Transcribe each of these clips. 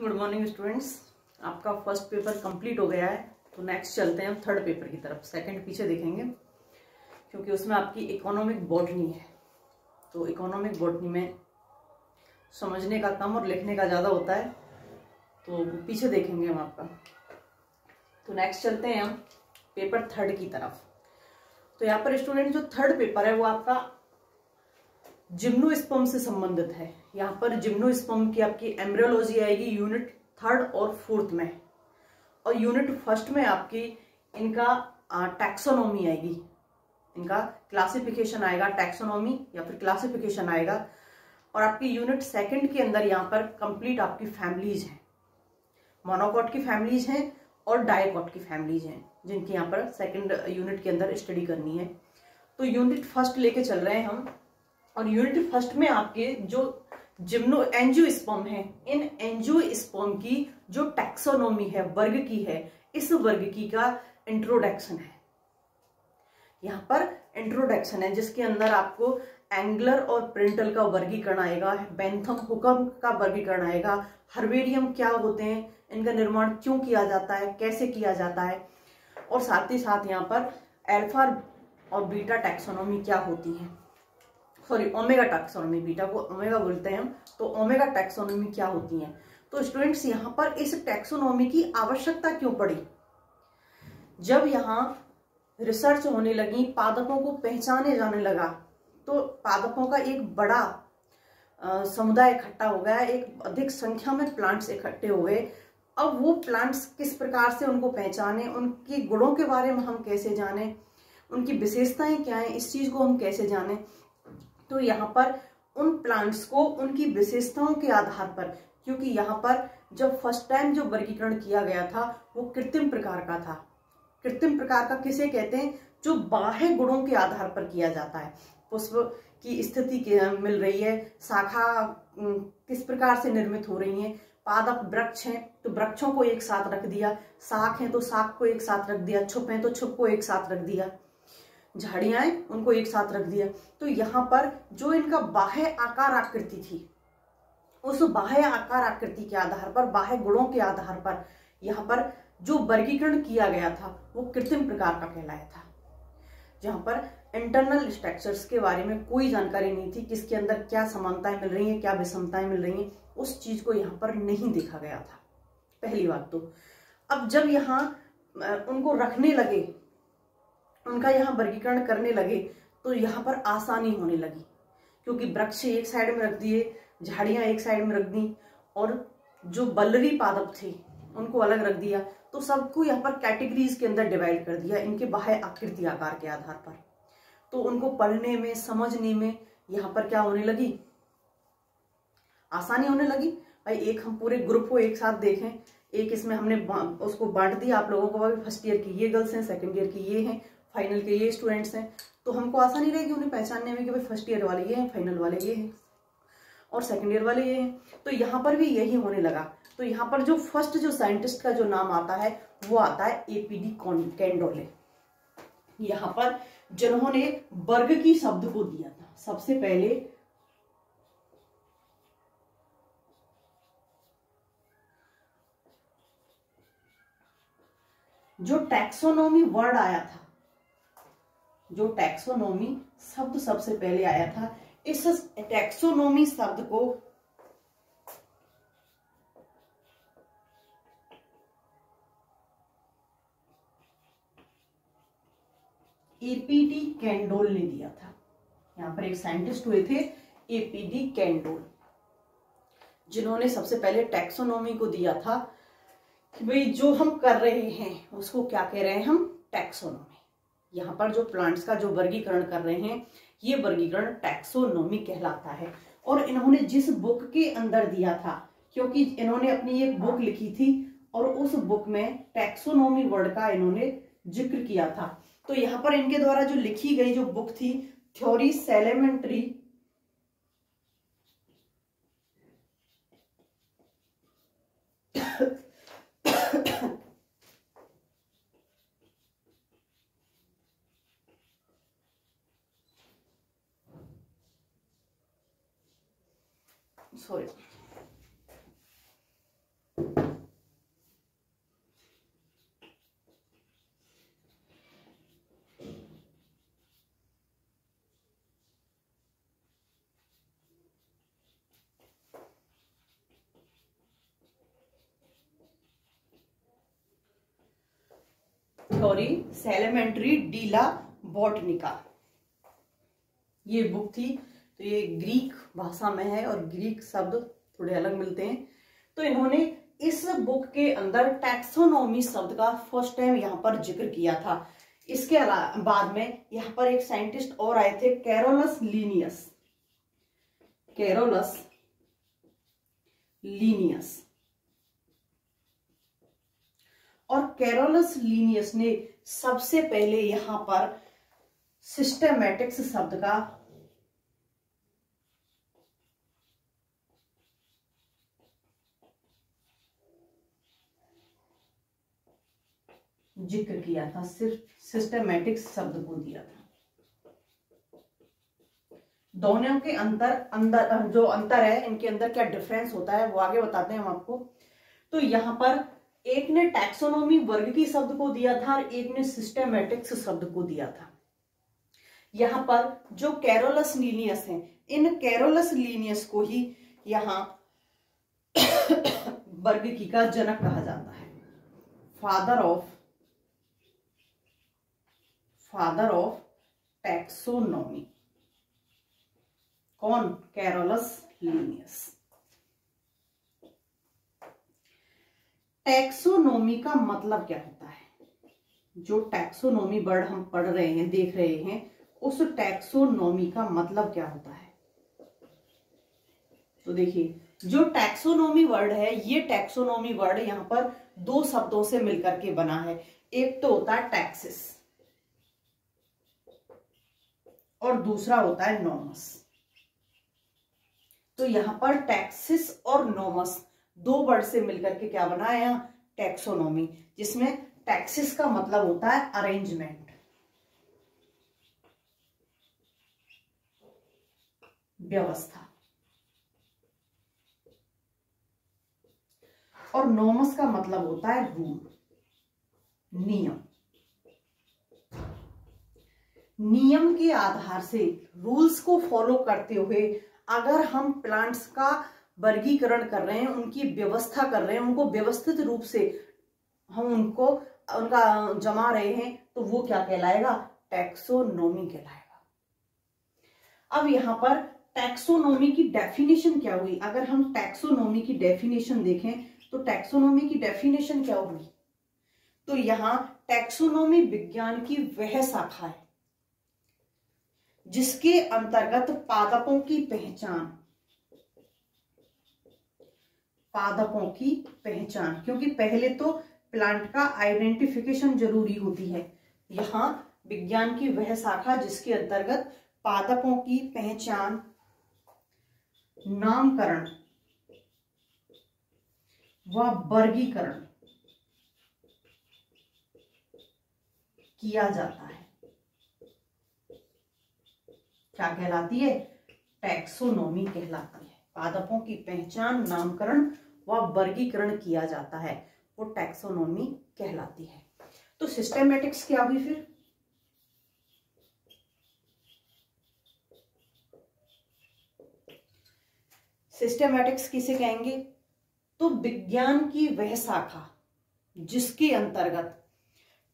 Good morning students. आपका first paper complete हो गया है, तो नेक्स्ट चलते हैं हम थर्ड पेपर की तरफ। सेकंड पीछे देखेंगे क्योंकि उसमें आपकी इकोनॉमिक बॉटनी है। तो इकोनॉमिक बॉटनी में समझने का कम और लिखने का ज़्यादा होता है, तो पीछे देखेंगे हम आपका। तो नेक्स्ट चलते हैं हम पेपर थर्ड की तरफ। तो यहाँ पर स्टूडेंट जो थर्ड पेपर है वो आपका जिम्नोस्पर्म से संबंधित है। यहाँ पर जिम्नोस्पर्म की आपकी एम्ब्रियोलॉजी आएगी यूनिट थर्ड और फोर्थ में, और यूनिट फर्स्ट में आपकी इनका टैक्सोनॉमी आएगी, इनका क्लासिफिकेशन आएगा, टैक्सोनॉमी या फिर क्लासिफिकेशन आएगा। और आपकी यूनिट सेकंड के अंदर यहाँ पर कंप्लीट आपकी फैमिलीज हैं, मोनोकॉट की फैमिलीज हैं और डाइकॉट की फैमिलीज हैं, जिनकी यहाँ पर सेकंड यूनिट के अंदर स्टडी करनी है। तो यूनिट फर्स्ट लेके चल रहे हैं हम, और यूनिट फर्स्ट में आपके जो एंजियोस्पर्म है, इन एंजियोस्पर्म की जो टैक्सोनॉमी है, वर्ग की है, इस वर्ग की का इंट्रोडक्शन है। यहाँ पर इंट्रोडक्शन है जिसके अंदर आपको एंगलर और प्रिंटल का वर्गीकरण आएगा, बेंथम हुकम का वर्गीकरण आएगा, हर्बेरियम क्या होते हैं, इनका निर्माण क्यों किया जाता है, कैसे किया जाता है, और साथ ही साथ यहाँ पर अल्फा और बीटा टैक्सोनॉमी क्या होती है, सॉरी ओमेगा टैक्सोनॉमी, बीटा को ओमेगा बोलते हैं हम, तो ओमेगा टैक्सोनॉमी क्या होती है। तो स्टूडेंट्स यहाँ पर इस टैक्सोनॉमी की आवश्यकता क्यों पड़ी? जब यहाँ रिसर्च होने लगी, पादपों को पहचाने जाने लगा, तो पादपों का एक बड़ा समुदाय इकट्ठा हो गया, एक अधिक संख्या में प्लांट्स इकट्ठे हो गए। अब वो प्लांट्स किस प्रकार से उनको पहचाने, उनके गुणों के बारे में हम कैसे जाने, उनकी विशेषताएं क्या है, इस चीज को हम कैसे जाने। तो यहाँ पर उन प्लांट्स को उनकी विशेषताओं के आधार पर, क्योंकि यहाँ पर जब फर्स्ट टाइम जो वर्गीकरण किया गया था वो कृत्रिम प्रकार का था। कृत्रिम प्रकार का किसे कहते हैं? जो बाह्य गुणों के आधार पर किया जाता है। पुष्प की स्थिति मिल रही है, शाखा किस प्रकार से निर्मित हो रही है, पादप वृक्ष हैं तो वृक्षों को एक साथ रख दिया, शाख है तो शाख को एक साथ रख दिया, छुप है तो छुप को एक साथ रख दिया, झाड़ियां हैं उनको एक साथ रख दिया। तो यहाँ पर जो इनका बाह्य आकार आकृति थी, उस बाह्य आकार आकृति के आधार पर, बाह्य गुणों के आधार पर यहाँ पर जो वर्गीकरण किया गया था वो कृत्रिम प्रकार का कहलाया था, जहां पर इंटरनल स्ट्रक्चर्स के बारे में कोई जानकारी नहीं थी, किसके अंदर क्या समानताएं मिल रही हैं, क्या विषमताएं मिल रही हैं, उस चीज को यहाँ पर नहीं देखा गया था। पहली बात तो अब जब यहाँ उनको रखने लगे, उनका यहाँ वर्गीकरण करने लगे, तो यहाँ पर आसानी होने लगी, क्योंकि वृक्ष एक साइड में रख दिए, झाड़ियां एक साइड में रख दी, और जो बल्लरी पादप थे उनको अलग रख दिया। तो सबको यहाँ पर कैटेगरीज के अंदर डिवाइड कर दिया इनके बाह्य आकृति आकार के आधार पर। तो उनको पढ़ने में, समझने में यहाँ पर क्या होने लगी, आसानी होने लगी। भाई एक हम पूरे ग्रुप को एक साथ देखें, एक इसमें हमने उसको बांट दिया आप लोगों को, फर्स्ट ईयर की ये गर्ल्स हैं, सेकंड ईयर की ये हैं, फाइनल के ये स्टूडेंट्स हैं, तो हमको आसानी रहेगी उन्हें पहचानने में कि भाई फर्स्ट ईयर वाले ये हैं, फाइनल वाले ये हैं, और सेकंड ईयर वाले ये हैं। तो यहाँ पर भी यही होने लगा। तो यहाँ पर जो फर्स्ट जो साइंटिस्ट का जो नाम आता है वो आता है एपीडी कैंडोले, यहाँ पर जिन्होंने वर्ग की शब्द को दिया था सबसे पहले। जो टैक्सोनॉमी वर्ड आया था, जो टैक्सोनॉमी शब्द सबसे पहले आया था, इस टैक्सोनॉमी शब्द को एपीडी कैंडोल ने दिया था। यहां पर एक साइंटिस्ट हुए थे एपीडी कैंडोल, जिन्होंने सबसे पहले टैक्सोनॉमी को दिया था कि भाई जो हम कर रहे हैं उसको क्या कह रहे हैं हम, टैक्सोनॉमी। यहाँ पर जो प्लांट्स का जो वर्गीकरण कर रहे हैं ये वर्गीकरण टैक्सोनॉमी कहलाता है। और इन्होंने जिस बुक के अंदर दिया था, क्योंकि इन्होंने अपनी एक बुक लिखी थी और उस बुक में टैक्सोनॉमी वर्ड का इन्होंने जिक्र किया था। तो यहाँ पर इनके द्वारा जो लिखी गई जो बुक थी, थ्योरी सेलेमेंट्री सॉरी थ्योरी सैलेमेंट्री डीला बॉटनिका, ये बुक थी। तो ये ग्रीक भाषा में है और ग्रीक शब्द थोड़े अलग मिलते हैं। तो इन्होंने इस बुक के अंदर टैक्सोनॉमी शब्द का फर्स्ट टाइम यहाँ पर जिक्र किया था। इसके अलावा बाद में यहाँ पर एक साइंटिस्ट और आए थे, कैरोलस लीनियस। कैरोलस लीनियस और कैरोलस लीनियस ने सबसे पहले यहां पर सिस्टेमैटिक्स शब्द का जिक्र किया था, सिर्फ सिस्टेमैटिक्स शब्द को दिया था। दोनों के अंदर जो अंतर है, इनके अंदर क्या डिफरेंस होता है वो आगे बताते हैं हम आपको। तो यहां पर एक ने टैक्सोनॉमी वर्ग की शब्द को दिया था और एक ने सिस्टेमैटिक्स शब्द को दिया था। यहां पर जो कैरोलस लीनियस हैं, इन कैरोलस लीनियस को ही यहां वर्गीकी का जनक कहा जाता है, फादर ऑफ टैक्सोनॉमी। कौन? Carolus Linnaeus. टैक्सोनॉमी का मतलब क्या होता है? जो टैक्सोनॉमी वर्ड हम पढ़ रहे हैं, देख रहे हैं, उस टैक्सोनॉमी का मतलब क्या होता है? तो देखिए, जो टैक्सोनॉमी वर्ड है, ये टैक्सोनॉमी वर्ड यहां पर दो शब्दों से मिलकर के बना है। एक तो होता है टैक्सिस और दूसरा होता है नॉमस। तो यहां पर टैक्सिस और नॉमस दो वर्ड से मिलकर के क्या बना है? यहाँ टैक्सोनॉमी, जिसमें टैक्सिस का मतलब होता है अरेंजमेंट, व्यवस्था, और नॉमस का मतलब होता है रूल, नियम। नियम के आधार से, रूल्स को फॉलो करते हुए अगर हम प्लांट्स का वर्गीकरण कर रहे हैं, उनकी व्यवस्था कर रहे हैं, उनको व्यवस्थित रूप से हम उनका जमा रहे हैं, तो वो क्या कहलाएगा? टैक्सोनॉमी कहलाएगा। अब यहां पर टैक्सोनॉमी की डेफिनेशन क्या हुई? अगर हम टैक्सोनॉमी की डेफिनेशन देखें तो टैक्सोनॉमी की डेफिनेशन क्या हुई? तो यहां टैक्सोनॉमी विज्ञान की वह शाखा है जिसके अंतर्गत पादपों की पहचान, क्योंकि पहले तो प्लांट का आइडेंटिफिकेशन जरूरी होती है। यहां विज्ञान की वह शाखा जिसके अंतर्गत पादपों की पहचान, नामकरण व वर्गीकरण किया जाता है, क्या कहलाती है? टैक्सोनॉमी कहलाती है। पादपों की पहचान, नामकरण व वर्गीकरण किया जाता है, वो टैक्सोनॉमी कहलाती है। तो सिस्टेमैटिक्स क्या हुई फिर? सिस्टेमैटिक्स किसे कहेंगे? तो विज्ञान की वह शाखा जिसके अंतर्गत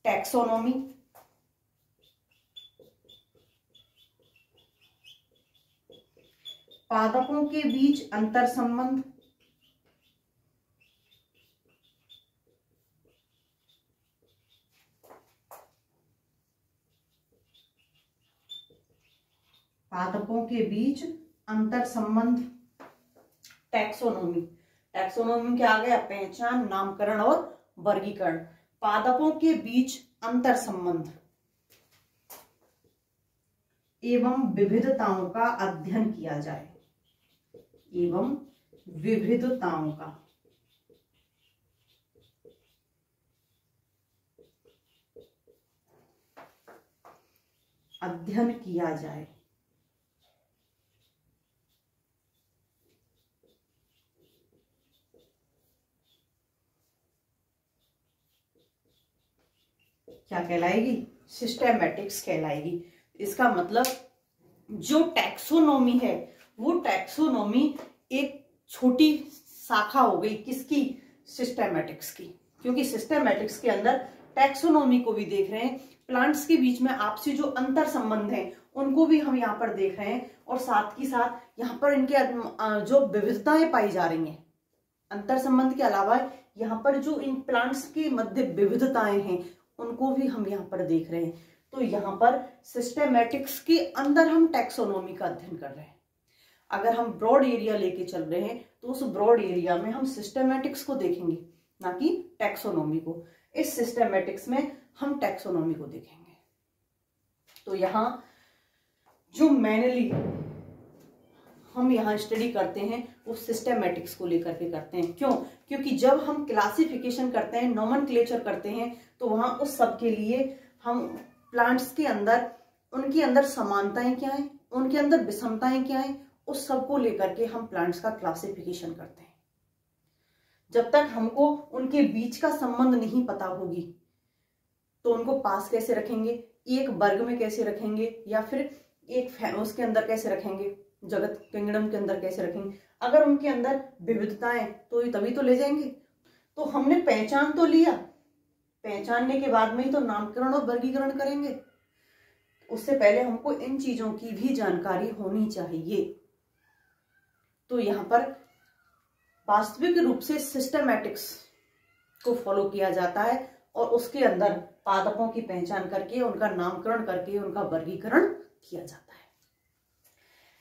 टैक्सोनॉमी, पादपों के बीच अंतर संबंध, टैक्सोनॉमी क्या आ गया? पहचान, नामकरण और वर्गीकरण। पादपों के बीच अंतर संबंध एवं विविधताओं का अध्ययन किया जाए, एवं विविधताओं का अध्ययन किया जाए। क्या कहलाएगी? सिस्टेमैटिक्स कहलाएगी। इसका मतलब जो टैक्सोनॉमी है, वो टैक्सोनॉमी एक छोटी शाखा हो गई, किसकी? सिस्टेमैटिक्स की, क्योंकि सिस्टेमैटिक्स के अंदर टैक्सोनॉमी को भी देख रहे हैं, प्लांट्स के बीच में आपसी जो अंतर संबंध है उनको भी हम यहाँ पर देख रहे हैं, और साथ ही साथ यहाँ पर इनके जो विविधताएं पाई जा रही हैं, अंतर संबंध के अलावा यहाँ पर जो इन प्लांट्स के मध्य विविधताएं हैं उनको भी हम यहाँ पर देख रहे हैं। तो यहाँ पर सिस्टेमैटिक्स के अंदर हम टैक्सोनॉमी का अध्ययन कर रहे हैं। अगर हम ब्रॉड एरिया लेके चल रहे हैं तो उस ब्रॉड एरिया में हम सिस्टेमैटिक्स को देखेंगे, ना कि टैक्सोनॉमी को। इस सिस्टेमैटिक्स में हम टैक्सोनॉमी को देखेंगे। तो यहाँ जो मेनली हम यहाँ स्टडी करते हैं वो सिस्टेमैटिक्स को लेकर के करते हैं। क्यों? क्योंकि जब हम क्लासिफिकेशन करते हैं, नोमेनक्लेचर करते हैं, तो वहां उस सब के लिए हम प्लांट्स के अंदर, उनके अंदर समानताएं क्या है, उनके अंदर विषमताएं क्या है, उस सब को लेकर के हम प्लांट्स का क्लासिफिकेशन करते हैं। जब तक हमको उनके बीच का संबंध नहीं पता होगी तो उनको पास कैसे रखेंगे, एक वर्ग में कैसे रखेंगे, या फिर एक उसके अंदर कैसे रखेंगे, जगत किंगडम के अंदर कैसे रखेंगे। अगर उनके अंदर विविधताएं तो तभी तो ले जाएंगे। तो हमने पहचान तो लिया, पहचानने के बाद में ही तो नामकरण और वर्गीकरण करेंगे। उससे पहले हमको इन चीजों की भी जानकारी होनी चाहिए। तो यहाँ पर वास्तविक रूप से सिस्टेमैटिक्स को फॉलो किया जाता है और उसके अंदर पादपों की पहचान करके, उनका नामकरण करके, उनका वर्गीकरण किया जाता है।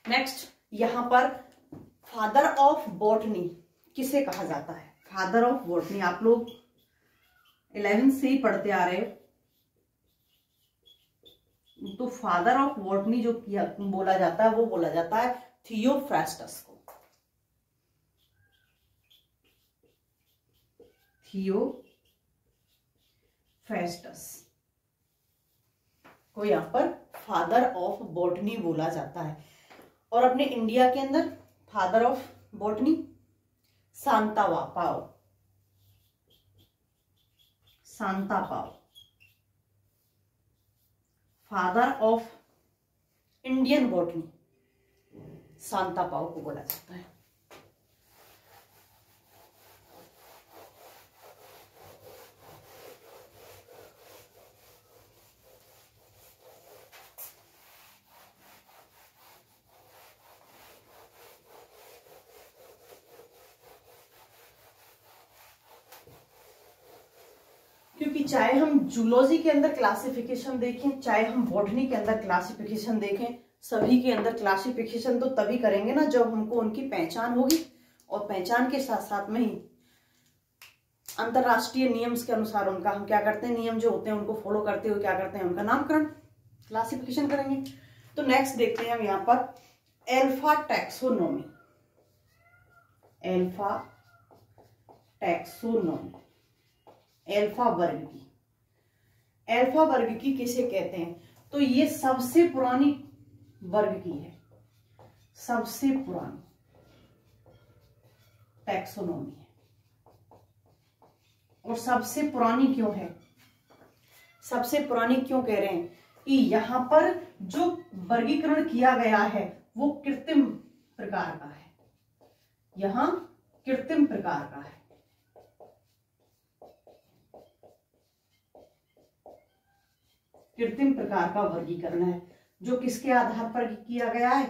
नेक्स्ट, यहाँ पर फादर ऑफ बॉटनी किसे कहा जाता है? फादर ऑफ बॉटनी आप लोग 11th से ही पढ़ते आ रहे हो। तो फादर ऑफ बॉटनी जो किया बोला जाता है वो बोला जाता है थियोफ्रास्टस को। थियोफ्रास्टस को यहाँ पर फादर ऑफ बॉटनी बोला जाता है। और अपने इंडिया के अंदर father of botany Santapau, Santapau father of Indian botany Santapau को बोला जाता है। क्योंकि चाहे हम जूलॉजी के अंदर क्लासिफिकेशन देखें, चाहे हम बॉटनी के अंदर क्लासिफिकेशन देखें, सभी के अंदर क्लासिफिकेशन तो तभी करेंगे ना जब हमको उनकी पहचान होगी, और पहचान के साथ साथ में ही अंतरराष्ट्रीय नियम्स के अनुसार उनका हम क्या करते हैं, नियम जो होते हैं उनको फॉलो करते हुए क्या करते हैं, उनका नामकरण, क्लासिफिकेशन करेंगे। तो नेक्स्ट देखते हैं हम यहाँ पर alpha taxonomy. Alpha taxonomy, alpha वर्ग की। एल्फा वर्ग की किसे कहते हैं? तो ये सबसे पुरानी वर्ग की है, सबसे पुरानी टैक्सोनॉमी है। और सबसे पुरानी क्यों है? सबसे पुरानी क्यों कह रहे हैं? कि यहां पर जो वर्गीकरण किया गया है वो कृत्रिम प्रकार का है, यहां कृत्रिम प्रकार का है। कृत्रिम प्रकार का वर्गीकरण है जो किसके आधार पर किया गया है?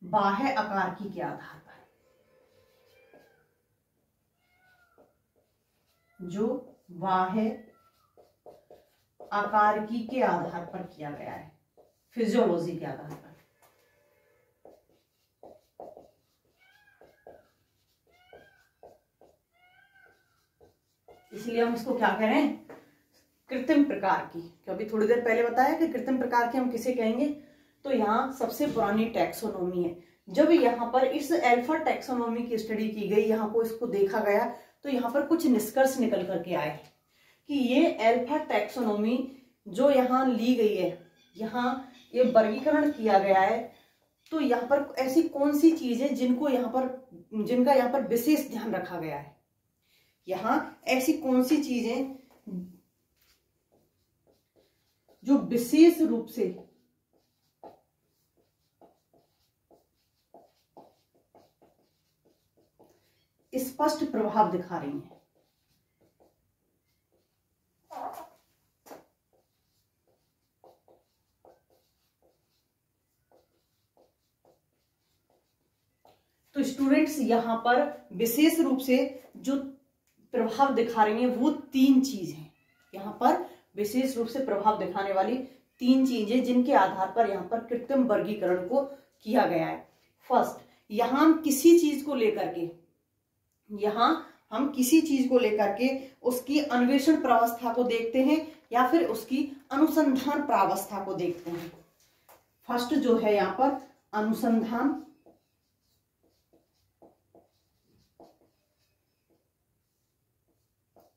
बाह्य आकारिकी के आधार पर, जो बाह्य आकारिकी के आधार पर किया गया है, फिजियोलॉजी के आधार पर। इसलिए हम इसको क्या कह रहे हैं? कृत्रिम प्रकार की। क्योंकि थोड़ी देर पहले बताया कि कृत्रिम प्रकार के हम किसे कहेंगे, तो यहाँ सबसे पुरानी टैक्सोनॉमी है। जब यहाँ पर इस एल्फा टैक्सोनॉमी की स्टडी की गई, यहाँ को इसको देखा गया, तो यहाँ पर कुछ निष्कर्ष निकल करके आए कि ये एल्फा टैक्सोनॉमी जो यहाँ ली गई है, यहाँ ये वर्गीकरण किया गया है, तो यहाँ पर ऐसी कौन सी चीजें जिनको यहाँ पर, जिनका यहाँ पर विशेष ध्यान रखा गया है। यहाँ ऐसी कौन सी चीजें जो विशेष रूप से स्पष्ट प्रभाव दिखा रही हैं। स्टूडेंट्स यहाँ पर विशेष रूप से जो प्रभाव दिखा रही हैं वो 3 चीज हैं। यहाँ पर विशेष रूप से प्रभाव दिखाने वाली 3 चीजें जिनके आधार पर यहाँ पर कृत्रिम वर्गीकरण को किया गया है। फर्स्ट, यहाँ हम किसी चीज को लेकर के उसकी अन्वेषण प्रावस्था को देखते हैं या फिर उसकी अनुसंधान प्रावस्था को देखते हैं। फर्स्ट जो है यहाँ पर अनुसंधान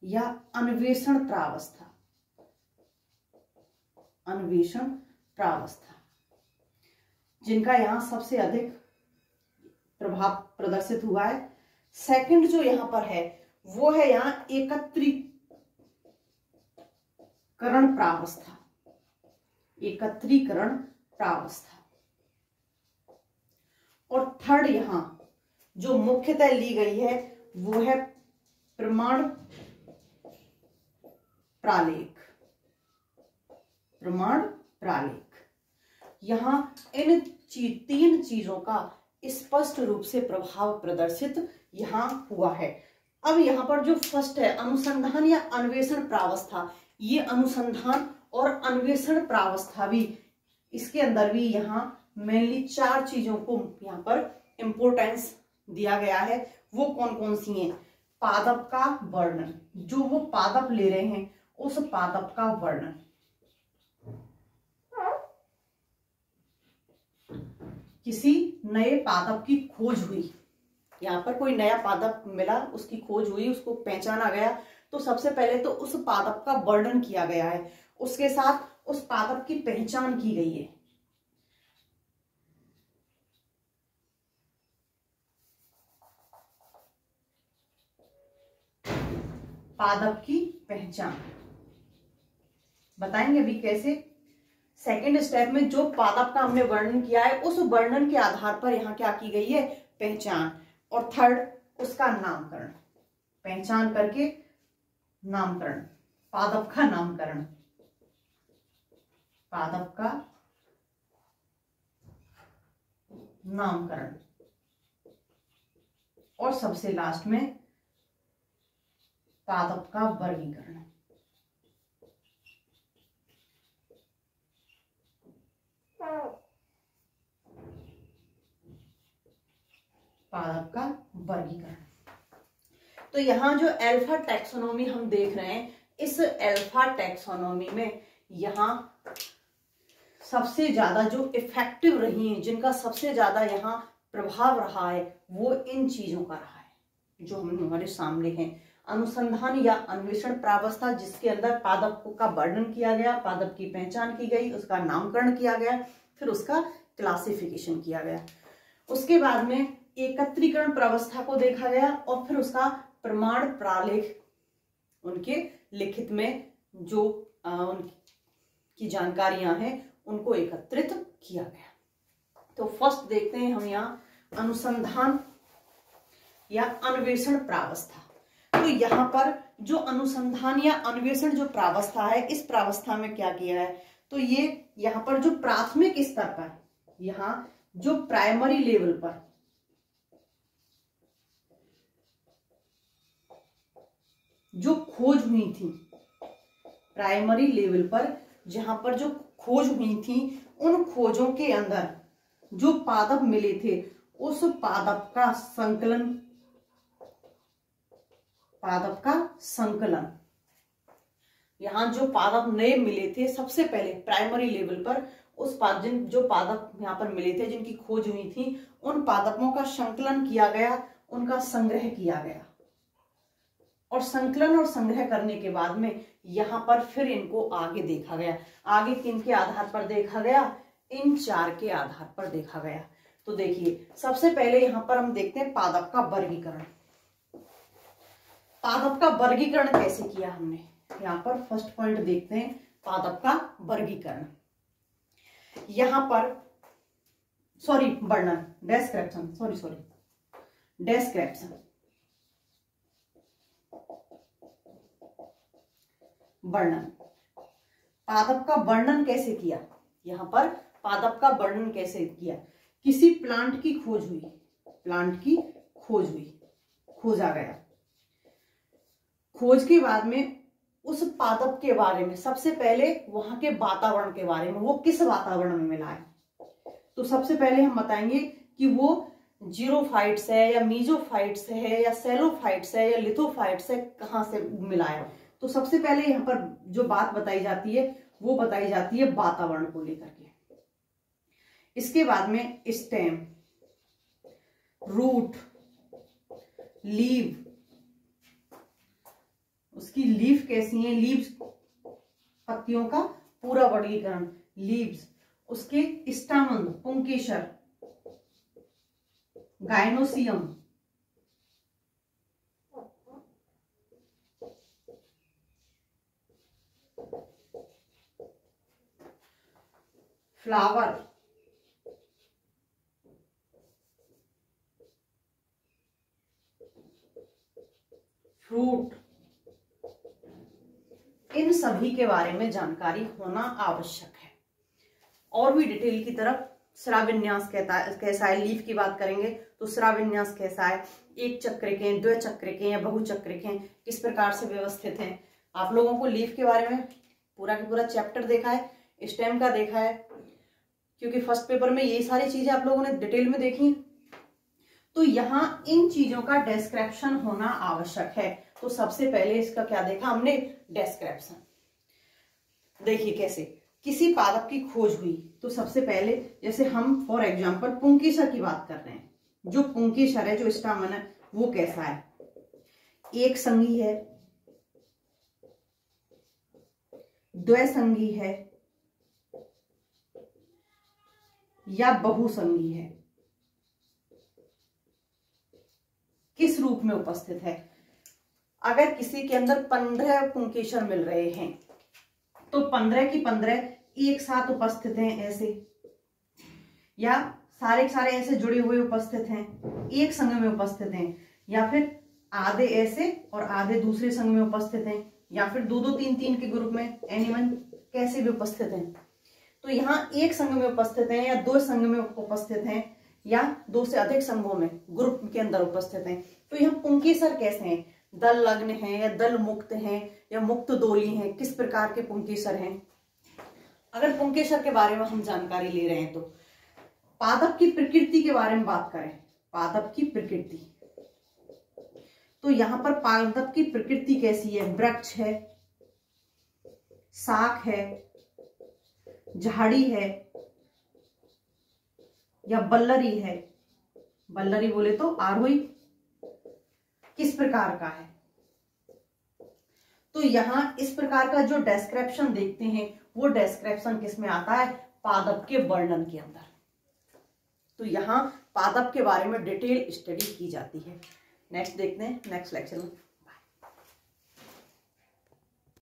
या अन्वेषण प्रावस्था। जिनका यहां सबसे अधिक प्रभाव प्रदर्शित हुआ है। सेकंड जो यहां पर है वो है यहां एकत्रीकरण प्रावस्था। और थर्ड यहां जो मुख्यतः ली गई है वो है प्रमाण प्रालेख। यहां इन 3 चीजों का स्पष्ट रूप से प्रभाव प्रदर्शित यहां हुआ है। अब यहां पर जो फर्स्ट है अनुसंधान या अन्वेषण प्रावस्था, ये अनुसंधान और अन्वेषण प्रावस्था भी इसके अंदर भी यहां मेनली 4 चीजों को यहां पर इंपोर्टेंस दिया गया है। वो कौन कौन सी हैं? पादप का वर्णन, जो वो पादप ले रहे हैं उस पादप का वर्णन, किसी नए पादप की खोज हुई, यहाँ पर कोई नया पादप मिला, उसकी खोज हुई, उसको पहचाना गया, तो सबसे पहले तो उस पादप का वर्णन किया गया है, उसके साथ उस पादप की पहचान की गई है। पादप की पहचान बताएंगे अभी कैसे। सेकेंड स्टेप में जो पादप का हमने वर्णन किया है उस वर्णन के आधार पर यहाँ क्या की गई है? पहचान। और थर्ड उसका नामकरण, पहचान करके नामकरण, पादप का नामकरण, पादप का नामकरण। और सबसे लास्ट में पादप का वर्गीकरण। पादप का वर्गीकरण। तो यहां जो अल्फा टैक्सोनॉमी हम देख रहे हैं, इस अल्फा टैक्सोनॉमी में यहां सबसे ज्यादा जो इफेक्टिव रही हैं, जिनका सबसे ज्यादा यहां प्रभाव रहा है, वो इन चीजों का रहा है जो हम हमारे सामने हैं। अनुसंधान या अन्वेषण प्रावस्था, जिसके अंदर पादप का वर्णन किया गया, पादप की पहचान की गई, उसका नामकरण किया गया, फिर उसका क्लासिफिकेशन किया गया। उसके बाद में एकत्रीकरण प्रावस्था को देखा गया और फिर उसका प्रमाण प्रालेख, उनके लिखित में जो उनकी जानकारियां हैं उनको एकत्रित किया गया। तो फर्स्ट देखते हैं हम यहाँ अनुसंधान या अन्वेषण प्रावस्था। तो यहाँ पर जो अनुसंधान या अन्वेषण जो प्रावस्था है, इस प्रावस्था में क्या किया है? तो ये यहाँ पर जो प्राथमिक स्तर पर, यहाँ जो प्राइमरी लेवल पर जो खोज हुई थी, प्राइमरी लेवल पर जहां पर जो खोज हुई थी, उन खोजों के अंदर जो पादप मिले थे उस पादप का संकलन, यहां जो पादप नए मिले थे सबसे पहले प्राइमरी लेवल पर, उस जो पादप यहां पर मिले थे जिनकी खोज हुई थी, उन पादपों का संकलन किया गया, उनका संग्रह किया गया। और संकलन और संग्रह करने के बाद में यहां पर फिर इनको आगे देखा गया। आगे किनके आधार पर देखा गया? इन 4 के आधार पर देखा गया। तो देखिए सबसे पहले यहां पर हम देखते हैं पादप का वर्गीकरण। पादप का वर्गीकरण कैसे किया हमने, यहां पर फर्स्ट पॉइंट देखते हैं पादप का वर्गीकरण। यहां पर वर्णन, डेस्क्रिप्शन, वर्णन। पादप का वर्णन कैसे किया? यहां पर पादप का वर्णन कैसे किया? किसी प्लांट की खोज हुई, प्लांट की खोज हुई, खोजा गया। खोज के बाद में उस पादप के बारे में, सबसे पहले वहां के वातावरण के बारे में, वो किस वातावरण में मिला है। तो सबसे पहले हम बताएंगे कि वो जीरोफाइट्स है या मीजोफाइट्स है या सेलोफाइट्स है या लिथोफाइट्स है, कहाँ से मिला है। तो सबसे पहले यहाँ पर जो बात बताई जाती है वो बताई जाती है वातावरण को लेकर के। इसके बाद में स्टेम, रूट, लीव, उसकी लीफ कैसी है, लीव्स पत्तियों का पूरा वर्गीकरण, लीव्स, उसके स्टामन, पुंकेसर, गायनोसियम, फ्लावर, फ्रूट, इन सभी के बारे में जानकारी होना आवश्यक है। और भी डिटेल की तरफ स्राविन्यास कैसा है, लीफ की बात करेंगे तो स्राविन्यास कैसा है, एक चक्रिकें, द्विचक्रिकें या बहुचक्रिकें किस प्रकार से व्यवस्थित हैं। आप लोगों को लीफ के बारे में पूरा का पूरा चैप्टर देखा है, स्टेम का देखा है, क्योंकि फर्स्ट पेपर में ये सारी चीजें आप लोगों ने डिटेल में देखी। तो यहाँ इन चीजों का डिस्क्रिप्शन होना आवश्यक है। तो सबसे पहले इसका क्या देखा हमने, डिस्क्रिप्शन। देखिए कैसे किसी पादप की खोज हुई, तो सबसे पहले जैसे हम फॉर एग्जांपल पुंकेसर की बात कर रहे हैं, जो पुंकेसर है, जो स्टामन है, वो कैसा है, एक संगी है, द्विसंगी है या बहुसंगी है, किस रूप में उपस्थित है। अगर किसी के अंदर 15 पुंकेसर मिल रहे हैं तो 15 की 15 एक साथ उपस्थित हैं ऐसे, या सारे सारे ऐसे जुड़े हुए उपस्थित हैं, एक संघ में उपस्थित हैं, या फिर आधे ऐसे और आधे दूसरे संघ में उपस्थित हैं, या फिर दो दो तीन तीन के ग्रुप में एनिमल कैसे भी उपस्थित हैं। तो यहाँ एक संघ में उपस्थित हैं या दो संघ में उपस्थित हैं या दो से अधिक संघों में ग्रुप के अंदर उपस्थित हैं। तो यहाँ पुंकेसर कैसे हैं, दल लग्न हैं या दल मुक्त हैं या मुक्त दोली हैं, किस प्रकार के पुंकेसर हैं। अगर पुंकेसर के बारे में हम जानकारी ले रहे हैं तो पादप की प्रकृति के बारे में बात करें, पादप की प्रकृति, तो यहां पर पादप की प्रकृति कैसी है, वृक्ष है, शाख है, झाड़ी है या बल्लरी है। बल्लरी बोले तो आरोही किस प्रकार का है। तो यहां इस प्रकार का जो डिस्क्रिप्शन देखते हैं वो डिस्क्रिप्शन किस में आता है, पादप के वर्णन के अंदर। तो यहाँ पादप के बारे में डिटेल स्टडी की जाती है। नेक्स्ट देखते हैं नेक्स्ट लेक्चर में।